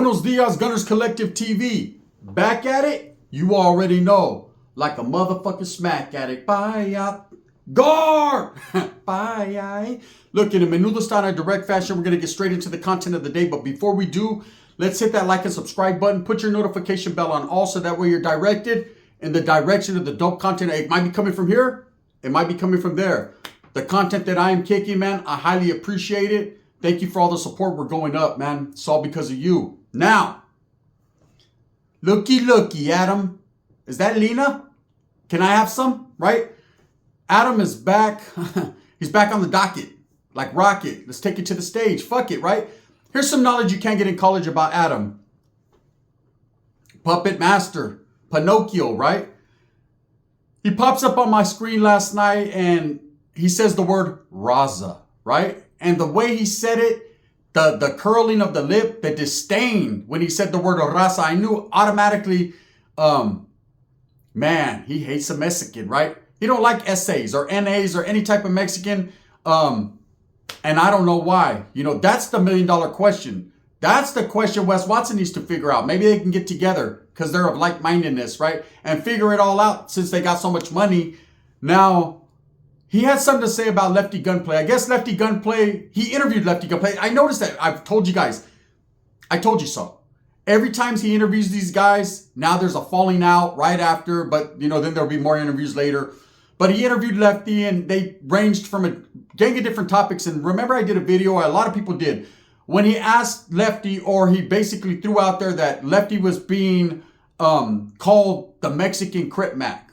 Buenos dias, Gunners Collective TV. Back at it? You already know. Like a motherfucking smack addict. Bye, guard! Bye. Look, in a menudo style and direct fashion, we're going to get straight into the content of the day. But before we do, let's hit that like and subscribe button. Put your notification bell on all so that way you're directed in the direction of the dope content. It might be coming from here. It might be coming from there. The content that I am kicking, man, I highly appreciate it. Thank you for all the support. We're going up, man. It's all because of you. Now, looky, Adam. Is that Lena? Can I have some? Right? Adam is back. He's back on the docket. Like Rocket. Let's take it to the stage. Fuck it, right? Here's some knowledge you can't get in college about Adam. Puppet Master. Pinocchio, right? He pops up on my screen last night and he says the word Raza, right? And the way he said it, the curling of the lip, the disdain when he said the word raza, I knew automatically, man, he hates a Mexican, right? He don't like essays or NAs or any type of Mexican. And I don't know why. You know, that's the $1 million question. That's the question Wes Watson needs to figure out. Maybe they can get together because they're of like-mindedness, right? And figure it all out since they got so much money. Now, he had something to say about Lefty Gunplay. I guess Lefty Gunplay, he interviewed Lefty Gunplay. I noticed that. I've told you guys. I told you so. Every time he interviews these guys, now there's a falling out right after. But, you know, then there'll be more interviews later. But he interviewed Lefty and they ranged from a gang of different topics. And remember I did a video, a lot of people did, when he asked Lefty, or he basically threw out there that Lefty was being called the Mexican Crip Mac.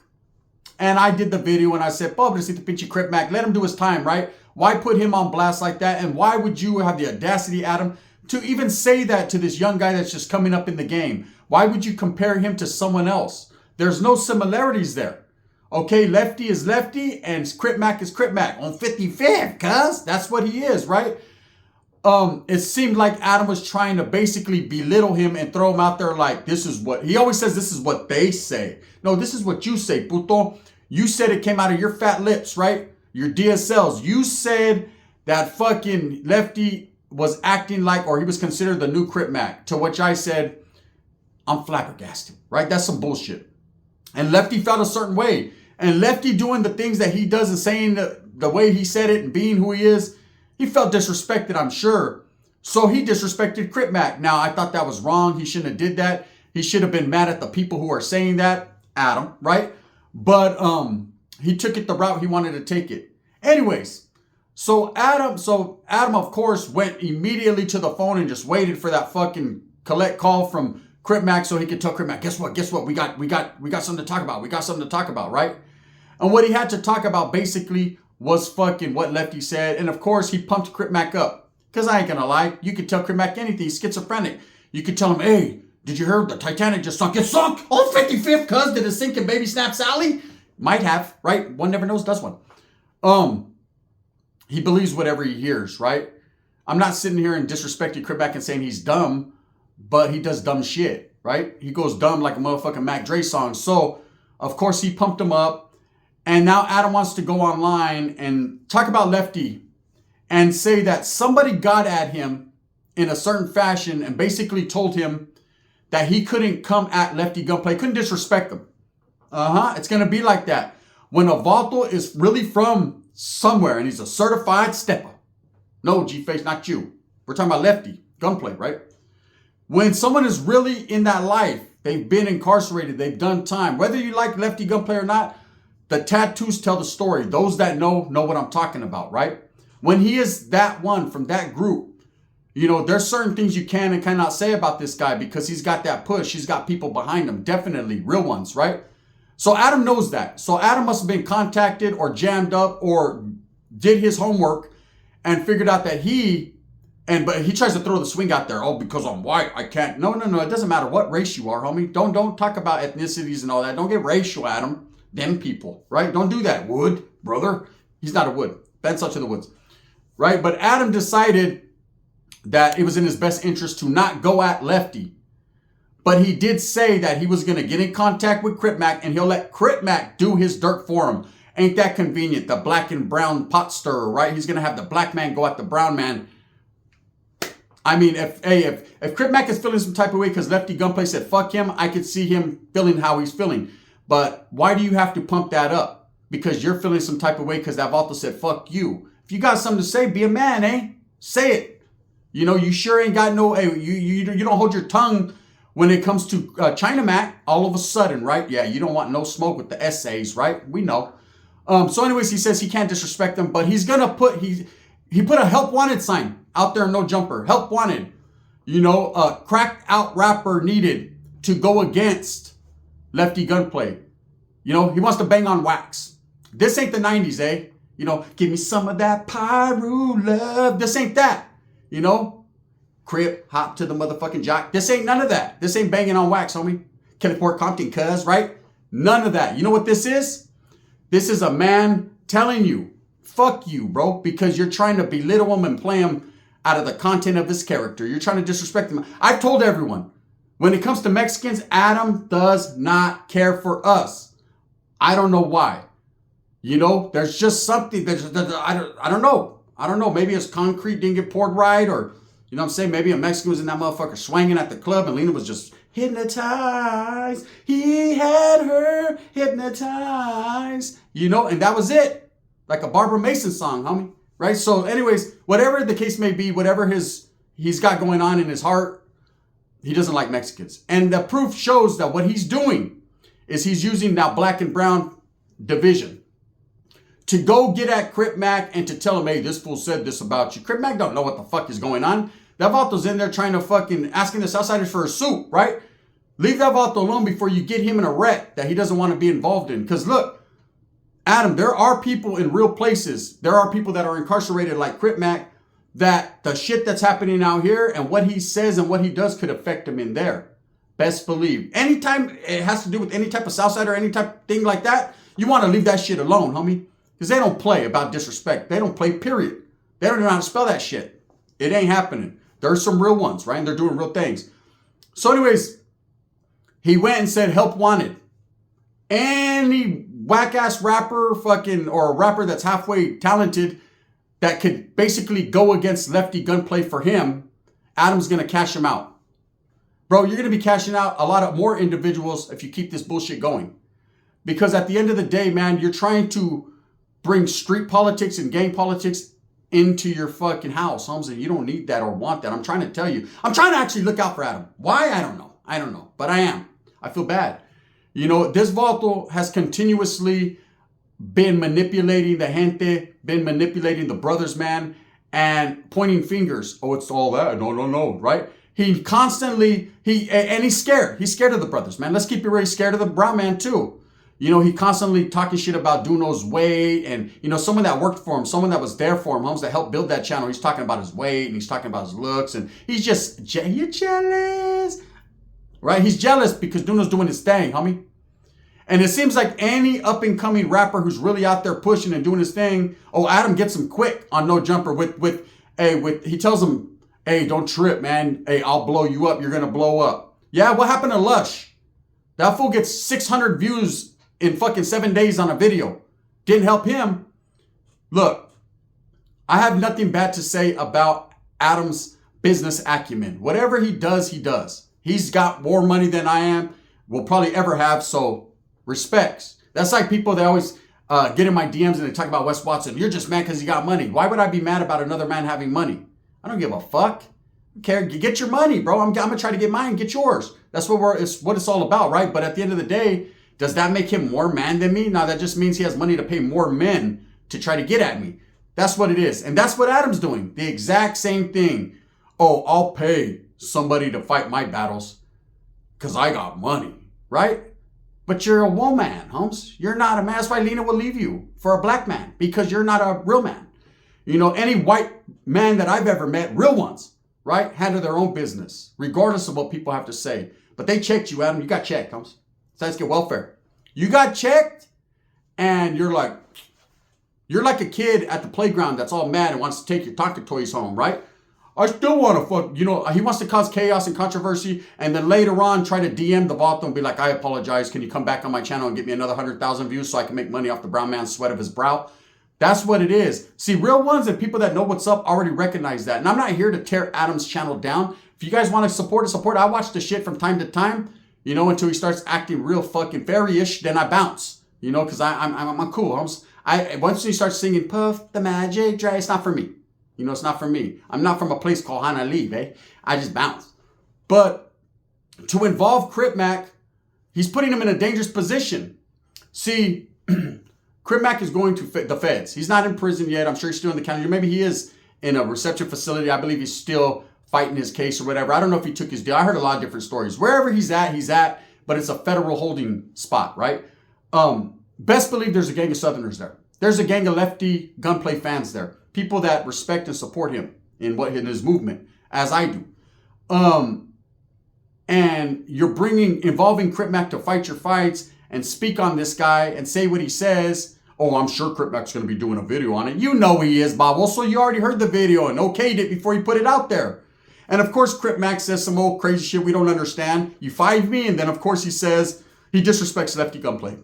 And I did the video and I said, pobrecito pinche Crip Mac, let him do his time, right? Why put him on blast like that? And why would you have the audacity, Adam, to even say that to this young guy that's just coming up in the game? Why would you compare him to someone else? There's no similarities there. Okay, Lefty is Lefty and Crip Mac is Crip Mac on 55th, cuz that's what he is, right? It seemed like Adam was trying to basically belittle him and throw him out there like, this is what, he always says this is what they say. No, this is what you say, puto. You said it came out of your fat lips, right? Your DSLs. You said that fucking Lefty was acting like, or he was considered the new Crip Mac. To which I said, I'm flabbergasted, right? That's some bullshit. And Lefty felt a certain way. And Lefty doing the things that he does and saying the way he said it and being who he is, he felt disrespected, I'm sure. So he disrespected Crip Mac. Now, I thought that was wrong. He shouldn't have did that. He should have been mad at the people who are saying that. Adam, right? But he took it the route he wanted to take it. Anyways, so Adam, of course, went immediately to the phone and just waited for that fucking collect call from Crip Mac so he could tell Crip Mac, guess what? We got something to talk about. We got something to talk about, right? And what he had to talk about basically was fucking what Lefty said. And of course, he pumped Crip Mac up. Because I ain't gonna lie, you could tell Crip Mac anything. He's schizophrenic. You could tell him, hey, did you hear the Titanic just sunk? It sunk on 55th, cuz. Did it sink in Baby Snap Sally? Might have, right? One never knows, does one. He believes whatever he hears, right? I'm not sitting here and disrespecting Crip Mac and saying he's dumb, but he does dumb shit, right? He goes dumb like a motherfucking Mac Dre song. So, of course, he pumped him up. And now Adam wants to go online and talk about Lefty and say that somebody got at him in a certain fashion and basically told him that he couldn't come at Lefty Gunplay, couldn't disrespect him. It's going to be like that. When a vato is really from somewhere and he's a certified stepper. No, G-Face, not you. We're talking about Lefty Gunplay, right? When someone is really in that life, they've been incarcerated, they've done time. Whether you like Lefty Gunplay or not, the tattoos tell the story. Those that know what I'm talking about, right? When he is that one from that group, you know, there's certain things you can and cannot say about this guy because he's got that push. He's got people behind him, definitely real ones, right? So Adam knows that. So Adam must have been contacted or jammed up or did his homework and figured out that but he tries to throw the swing out there. Oh, because I'm white, I can't. No. It doesn't matter what race you are, homie. Don't talk about ethnicities and all that. Don't get racial, Adam. Them people, right? Don't do that, Wood, brother. He's not a Wood. Ben such in the woods, right? But Adam decided that it was in his best interest to not go at Lefty. But he did say that he was going to get in contact with Crip Mac and he'll let Crip Mac do his dirt for him. Ain't that convenient? The black and brown pot stirrer, right? He's going to have the black man go at the brown man I mean, if Crip Mac is feeling some type of way because Lefty Gunplay said fuck him, I could see him feeling how he's feeling. But why do you have to pump that up? Because you're feeling some type of way because that Vato said fuck you. If you got something to say, be a man, eh? Say it. You know, you sure ain't got no, hey, you don't hold your tongue when it comes to China Mac all of a sudden, right? Yeah, you don't want no smoke with the essays, right? We know. So anyways, he says he can't disrespect them, but he's going to put, he put a help wanted sign out there in No Jumper. Help wanted. You know, cracked out rapper needed to go against Lefty Gunplay. You know, he wants to bang on wax. This ain't the 90s, eh? You know, give me some of that Pyro love. This ain't that. You know, Crip, hop to the motherfucking jock. This ain't none of that. This ain't banging on wax, homie. Kellyport Compton, cuz, right? None of that. You know what this is? This is a man telling you, fuck you, bro, because you're trying to belittle him and play him out of the content of his character. You're trying to disrespect him. I've told everyone, when it comes to Mexicans, Adam does not care for us. I don't know why. You know, there's just something I don't know. I don't know. Maybe his concrete didn't get poured right, or, you know what I'm saying? Maybe a Mexican was in that motherfucker swinging at the club and Lena was just hypnotized. He had her hypnotized. You know, and that was it. Like a Barbara Mason song, homie. Right? So anyways, whatever the case may be, whatever he's got going on in his heart, he doesn't like Mexicans. And the proof shows that what he's doing is he's using now black and brown division to go get at Crip Mac and to tell him, hey, this fool said this about you. Crip Mac don't know what the fuck is going on. That Vato's in there trying to fucking asking the Southsiders for a suit, right? Leave that Vato alone before you get him in a wreck that he doesn't want to be involved in. Because look, Adam, there are people in real places. There are people that are incarcerated like Crip Mac that the shit that's happening out here and what he says and what he does could affect him in there. Best believe. Anytime it has to do with any type of Southsider or any type of thing like that, you want to leave that shit alone, homie. Because they don't play about disrespect. They don't play, period. They don't even know how to spell that shit. It ain't happening. There's some real ones, right? And they're doing real things. So anyways, he went and said help wanted. Any whack-ass rapper fucking, or a rapper that's halfway talented that could basically go against Lefty Gunplay for him, Adam's going to cash him out. Bro, you're going to be cashing out a lot of more individuals if you keep this bullshit going. Because at the end of the day, man, you're trying to bring street politics and gang politics into your fucking house, Holmes, and you don't need that or want that. I'm trying to tell you. I'm trying to actually look out for Adam. Why? I don't know. I don't know. But I am. I feel bad. You know, this Vato has continuously been manipulating the gente, been manipulating the brothers, man, and pointing fingers. Oh, it's all that. No, right? He constantly, and he's scared. He's scared of the brothers, man. Let's keep it really scared of the brown man, too. You know, he constantly talking shit about Duno's weight and, you know, someone that worked for him, someone that was there for him, homes that helped build that channel. He's talking about his weight and he's talking about his looks and he's just, you're jealous, right? He's jealous because Duno's doing his thing, homie. And it seems like any up and coming rapper who's really out there pushing and doing his thing, oh, Adam gets him quick on No Jumper he tells him, hey, don't trip, man. Hey, I'll blow you up. You're going to blow up. Yeah, what happened to Lush? That fool gets 600 views in fucking 7 days on a video. Didn't help him. Look, I have nothing bad to say about Adam's business acumen. Whatever he does, he does. He's got more money than I am, will probably ever have, so respects. That's like people that always get in my DMs and they talk about Wes Watson. You're just mad because he got money. Why would I be mad about another man having money? I don't give a fuck. Care, get your money, bro. I'm gonna try to get mine, get yours. That's what it's all about, right? But at the end of the day, does that make him more man than me? No, that just means he has money to pay more men to try to get at me. That's what it is. And that's what Adam's doing. The exact same thing. Oh, I'll pay somebody to fight my battles because I got money, right? But you're a woman, Holmes. You're not a man. That's why Lena will leave you for a black man because you're not a real man. You know, any white man that I've ever met, real ones, right, handle their own business, regardless of what people have to say. But they checked you, Adam. You got checked, Holmes. Let's get welfare. You got checked, and you're like a kid at the playground that's all mad and wants to take your Tonka toys home, right? I still want to fuck, you know, he wants to cause chaos and controversy, and then later on try to DM the Vato and be like, I apologize. Can you come back on my channel and get me another 100,000 views so I can make money off the brown man's sweat of his brow? That's what it is. See, real ones and people that know what's up already recognize that. And I'm not here to tear Adam's channel down. If you guys want to support it. I watch the shit from time to time, you know, until he starts acting real fucking fairy-ish, then I bounce, you know, because I'm cool. Once he starts singing Puff the Magic Dragon, it's not for me. You know, it's not for me. I'm not from a place called Honolulu, eh? I just bounce. But to involve Crip Mac, he's putting him in a dangerous position. See, Crip Mac is going to the feds. He's not in prison yet. I'm sure he's still in the county. Maybe he is in a reception facility. I believe he's still fighting his case or whatever. I don't know if he took his deal. I heard a lot of different stories. Wherever he's at, but it's a federal holding spot, right? Best believe there's a gang of Southerners there. There's a gang of Lefty Gunplay fans there. People that respect and support him in his movement, as I do. And you're involving Crip Mac to fight your fights and speak on this guy and say what he says. Oh, I'm sure Crip Mac's going to be doing a video on it. You know he is, Bob. Well, so you already heard the video and okayed it before you put it out there. And of course, Crip Mac says some old crazy shit we don't understand. You find me, and then of course he says he disrespects Lefty Gunplay.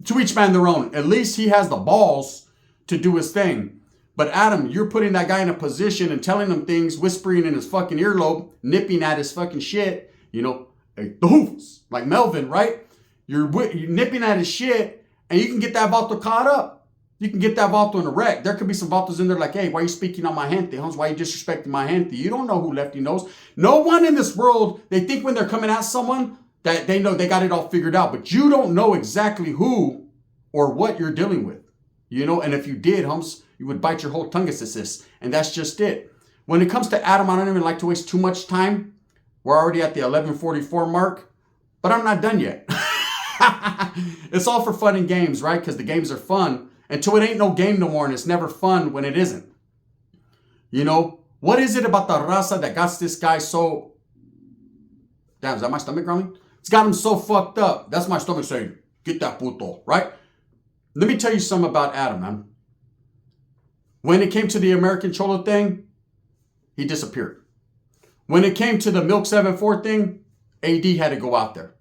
To each man their own. At least he has the balls to do his thing. But Adam, you're putting that guy in a position and telling him things, whispering in his fucking earlobe, nipping at his fucking shit, you know, hey, the hoofs, like Melvin, right? You're nipping at his shit, and you can get that vato caught up. You can get that vato in a wreck. There could be some vatos in there like, hey, why are you speaking on my gente, Hans? Why are you disrespecting my gente? You don't know who Lefty knows. No one in this world, they think when they're coming at someone that they know they got it all figured out, but you don't know exactly who or what you're dealing with, you know? And if you did, Humps, you would bite your whole tongue assist. And that's just it. When it comes to Adam, I don't even like to waste too much time. We're already at the 11:44 mark, but I'm not done yet. It's all for fun and games, right? Because the games are fun until it ain't no game no more, and it's never fun when it isn't. You know, what is it about the raza that got this guy so... Damn, is that my stomach growling? It's got him so fucked up. That's my stomach saying, get that puto, right? Let me tell you something about Adam, man. When it came to the American Trollo thing, he disappeared. When it came to the Milk 7-4 thing, AD had to go out there.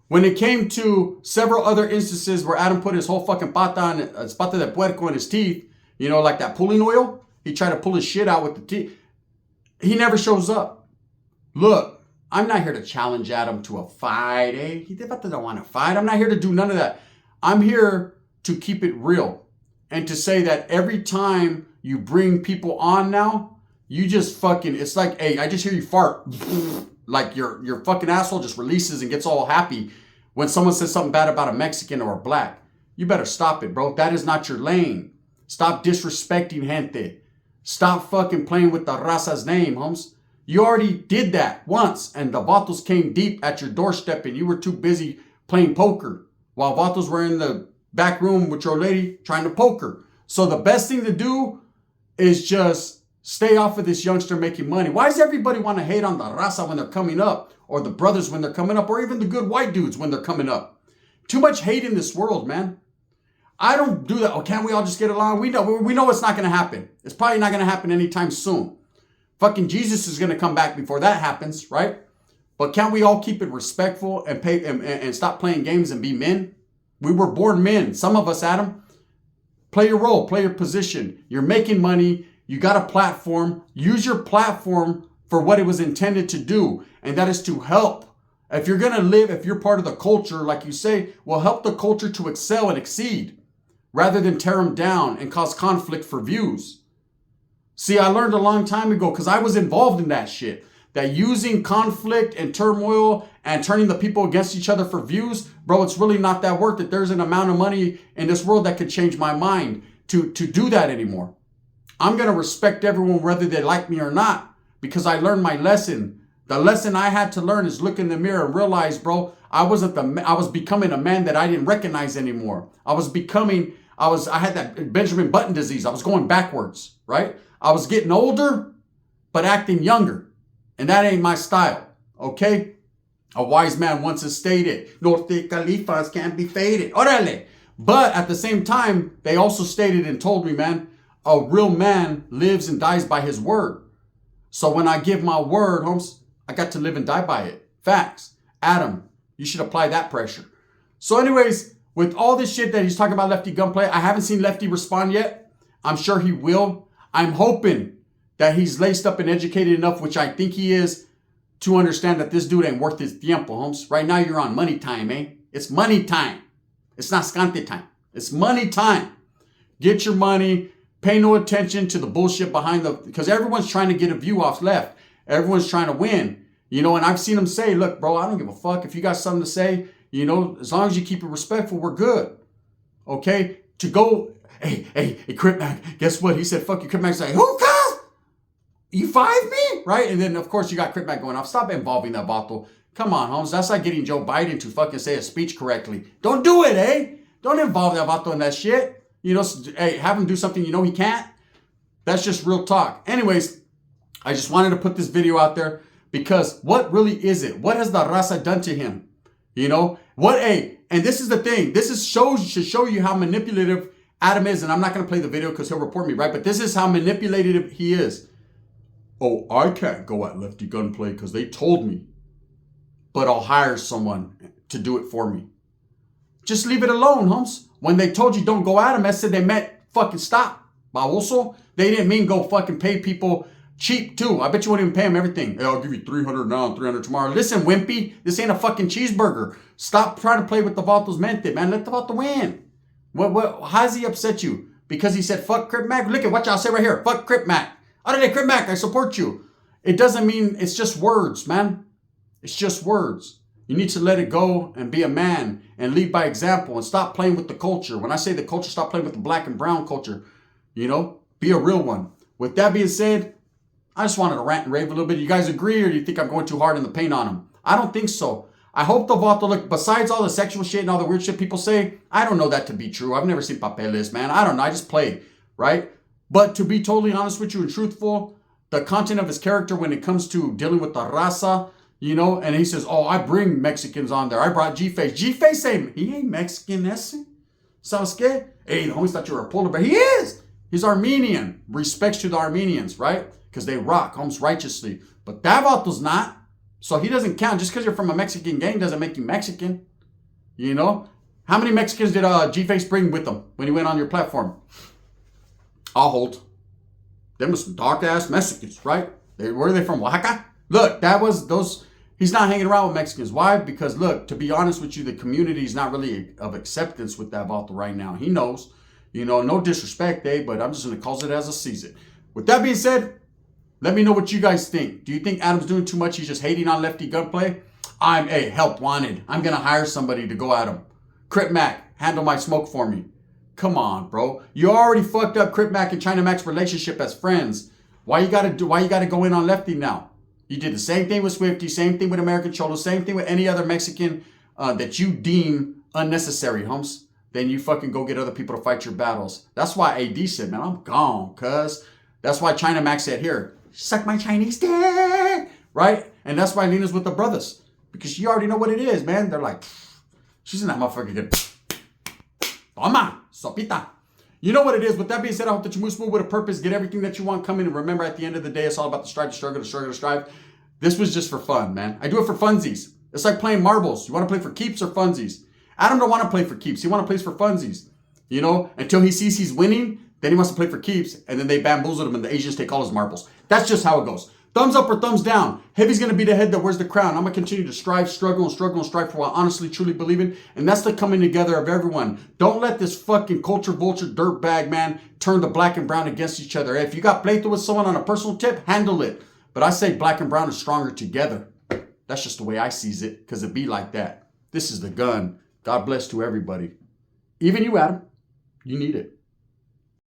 When it came to several other instances where Adam put his whole fucking pata de puerco in his teeth, you know, like that pulling oil, he tried to pull his shit out with the teeth. He never shows up. Look, I'm not here to challenge Adam to a fight. Hey, he doesn't want to fight. I'm not here to do none of that. I'm here to keep it real and to say that every time you bring people on now, you just fucking, it's like, hey, I just hear you fart. Like your fucking asshole just releases and gets all happy when someone says something bad about a Mexican or a black. You better stop it, bro. That is not your lane. Stop disrespecting gente. Stop fucking playing with the raza's name, homes. You already did that once, and the vatos came deep at your doorstep, and you were too busy playing poker while vatos were in the back room with your lady trying to poker. So the best thing to do is just stay off of this youngster making money. Why does everybody want to hate on the raza when they're coming up, or the brothers when they're coming up, or even the good white dudes when they're coming up? Too much hate in this world, man. I don't do that. Oh, can't we all just get along? We know it's not going to happen. It's probably not going to happen anytime soon. Fucking Jesus is going to come back before that happens, right? But can't we all keep it respectful and and stop playing games and be men? We were born men. Some of us, Adam. Play your role. Play your position. You're making money. You got a platform. Use your platform for what it was intended to do. And that is to help. If you're going to live, if you're part of the culture, like you say, well, help the culture to excel and exceed rather than tear them down and cause conflict for views. See, I learned a long time ago because I was involved in that shit. That using conflict and turmoil and turning the people against each other for views, bro, it's really not that worth it. There's an amount of money in this world that could change my mind to do that anymore. I'm going to respect everyone whether they like me or not because I learned my lesson. The lesson I had to learn is look in the mirror and realize, bro, I was becoming a man that I didn't recognize anymore. I had that Benjamin Button disease. I was going backwards, right? I was getting older, but acting younger. And that ain't my style, okay? A wise man once has stated, Norte Califas can't be faded. Orale. But at the same time, they also stated and told me, man, a real man lives and dies by his word. So when I give my word, homes, I got to live and die by it. Facts. Adam, you should apply that pressure. So anyways, with all this shit that he's talking about Lefty Gunplay, I haven't seen Lefty respond yet. I'm sure he will. I'm hoping that he's laced up and educated enough, which I think he is, to understand that this dude ain't worth his tiempo, Holmes. Right now you're on money time, eh? It's money time. It's not scante time. It's money time. Get your money. Pay no attention to the bullshit behind because everyone's trying to get a view off left. Everyone's trying to win. You know, and I've seen him say, look, bro, I don't give a fuck. If you got something to say, you know, as long as you keep it respectful, we're good. Okay? To go, hey, Crip Mac, guess what? He said, fuck you, Crip Mac's like, who cuz? You 5 me? Right? And then, of course, you got Crip Mac going off. Stop involving that vato. Come on, Holmes. That's like getting Joe Biden to fucking say a speech correctly. Don't do it, eh? Don't involve that vato in that shit. You know, hey, have him do something you know he can't. That's just real talk. Anyways, I just wanted to put this video out there because what really is it? What has the raza done to him? You know, and this is the thing. This is should show you how manipulative Adam is. And I'm not going to play the video because he'll report me, right? But this is how manipulative he is. Oh, I can't go at Lefty Gunplay because they told me. But I'll hire someone to do it for me. Just leave it alone, Holmes. When they told you don't go at him, I said they meant fucking stop. Baboso. They didn't mean go fucking pay people cheap too. I bet you won't even pay them everything. Hey, I'll give you 300 now and 300 tomorrow. Listen, wimpy, this ain't a fucking cheeseburger. Stop trying to play with the Vatos mente, man. Let the Vato win. How does he upset you? Because he said, fuck Crip Mac? Look at what y'all say right here. Fuck Crip Mac. Other Crip Mac, I support you. It doesn't mean, it's just words, man. It's just words. You need to let it go and be a man and lead by example and stop playing with the culture. When I say the culture, stop playing with the black and brown culture. You know, be a real one. With that being said, I just wanted to rant and rave a little bit. You guys agree, or do you think I'm going too hard in the paint on him? I don't think so. I hope the Vato, look, besides all the sexual shit and all the weird shit people say, I don't know that to be true. I've never seen papeles, man. I don't know. I just play, right? But to be totally honest with you and truthful, the content of his character when it comes to dealing with the raza, you know, and he says, oh, I bring Mexicans on there. I brought G-Face. G-Face ain't, he ain't Mexican, ese. ¿Sabes qué? Hey, the homies thought you were a polar bear. He is. He's Armenian. Respects to the Armenians, right? Because they rock, homes righteously. But that vato's not. So he doesn't count. Just because you're from a Mexican gang doesn't make you Mexican. You know? How many Mexicans did G-Face bring with him when he went on your platform? I'll hold. Them was some dark-ass Mexicans, right? Where are they from? Oaxaca? Look, that was those... He's not hanging around with Mexicans. Why? Because, look, to be honest with you, the community is not really of acceptance with that vato right now. He knows. You know, no disrespect, but I'm just going to call it as I sees it. With that being said, let me know what you guys think. Do you think Adam's doing too much? He's just hating on Lefty Gunplay? Help wanted. I'm going to hire somebody to go at him. Crip Mac, handle my smoke for me. Come on, bro. You already fucked up Crip Mac and China Mac's relationship as friends. Why you got to go in on Lefty now? You did the same thing with Swifty, same thing with American Trollo, same thing with any other Mexican that you deem unnecessary, Holmes. Then you fucking go get other people to fight your battles. That's why AD said, man, I'm gone, cuz. That's why China Mac said, here, suck my Chinese dick, right? And that's why Lena's with the brothers. Because you already know what it is, man. They're like, she's in that motherfucker good. Toma, sopita. You know what it is. With that being said, I hope that you move smooth with a purpose, get everything that you want coming. And remember, at the end of the day, it's all about the strive, the struggle, the struggle, the strive. This was just for fun, man. I do it for funsies. It's like playing marbles. You want to play for keeps or funsies? Adam don't want to play for keeps. He want to play for funsies. You know, until he sees he's winning, then he wants to play for keeps. And then they bamboozle him and the Asians take all his marbles. That's just how it goes. Thumbs up or thumbs down. Heavy's going to be the head that wears the crown. I'm going to continue to strive, struggle, and strive for what I honestly, truly believe in. And that's the coming together of everyone. Don't let this fucking culture vulture dirtbag, man, turn the black and brown against each other. If you got pleito with someone on a personal tip, handle it. But I say black and brown is stronger together. That's just the way I sees it, because it be like that. This is the gun. God bless to everybody. Even you, Adam. You need it.